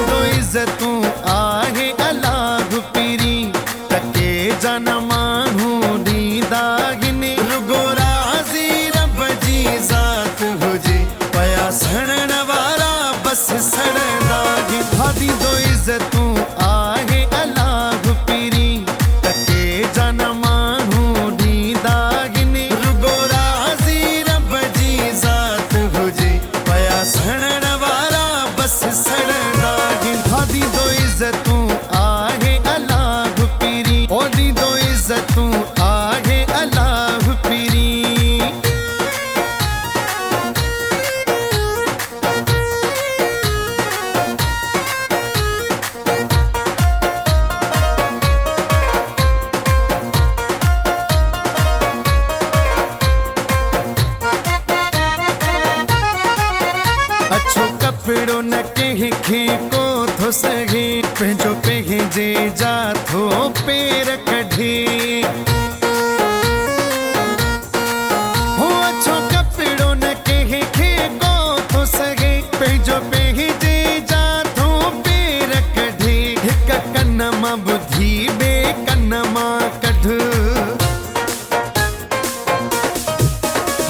दो इज्जतूं आहे अलाह पीरी तके जन मानू दीदागिनी रुगो राज़ी रब जी ज़ात हुजे पया सड़न वारा बस सड़दागी भादी दो इज्जतूं आहे अलाह पीरी तके जन मानू दीदागिनी रुगो राज़ी रब जी ज़ात हुजे पया सड़न वारा बस सड़दागी भादी दो इज्जतूं आहे अलाह पीरी ओदी दो इज्जतूं आहे अलाह पीरी अच्छो कपड़ो न कहीं खे को थो सहे पंहिंजो पंहिंजे जा थो पेर कढे हो अच्छो कपड़ो न कहीं खे को थो सहे पंहिंजो पंहिंजे जा थो पेर कढे हिक कन मां ॿुधी ॿिए कन मां कढ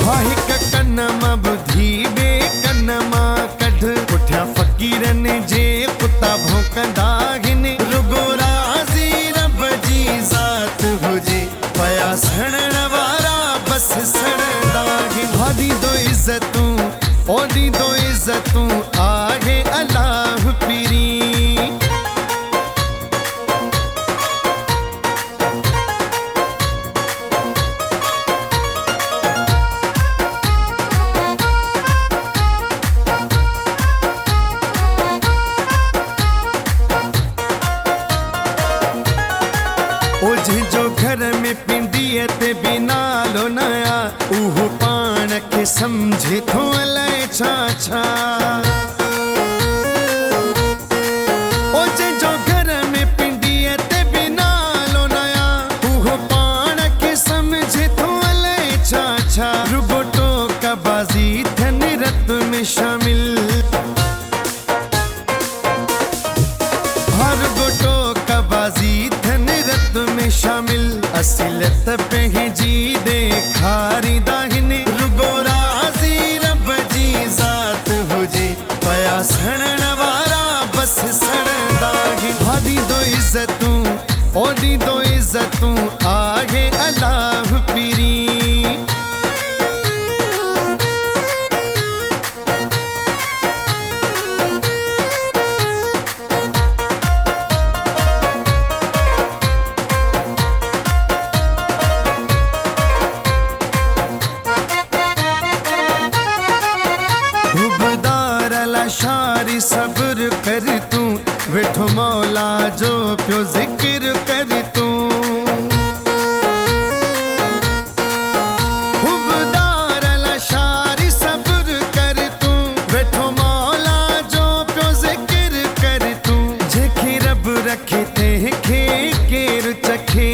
हा हिक कन मां ॿुधी ॿिए कन मां कढ पुठियां फ़क़ीरनि जे कुता भौंकंदा आहिनि रुगो राज़ी रब जी ज़ात हुजे पया सड़ण वारा बस सड़ंदा आहिनि भादी दो इज्जतूं ओदी दो इज्जतूं आहे अलाह पीरी ओझे जो घर में पिंडीअ ते बि नालो नया उहो पाण खे सम्झे थो अलाए छा छा ओझे जो घर में पिंडीअ ते बि नालो नया उहो पाण खे सम्झे थो अलाए छा छा रुगो टोकाबाज़ी थियनि रत में शामिल हर गोटो कबाजी धन रत में शामिल असलियत पंहिंजी ॾेखारींदा आहिनि रुगो राज़ी रब जी ज़ात हुजे पया सड़ण वारा बस सड़ंदा आहिनि भादी दो इज्जतूं ओदी दो इज्जतूं आहे अलाह पीरी शारी सब्र कर तू वेठो मौला जो पियो जिक्र कर तू हुबदार शारी सब्र कर तू वेठो मौला जो पियो जिक्र कर तू जेके रब रखे ते खे केर चखे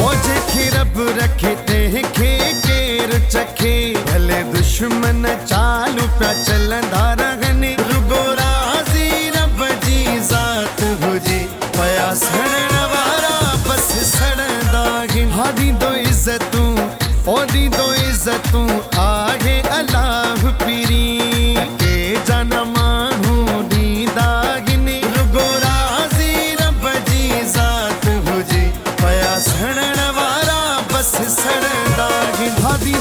ओ जेके रब रखे ते खे केर चखे भले दुश्मन चालू पिया चलंदा रहनि रुगो राज़ी रब जी ज़ात हुजे पया सड़ण वारा बस सड़ंदा आहिनि भादी दो इज्जतूं ओदी दो इज्जतूं आहे अलाह पीरी के जन मानू दीदागिनी रुगो राज़ी रब जी ज़ात हुजे पया सड़ण वारा बस सड़ंदा आहिनि भादी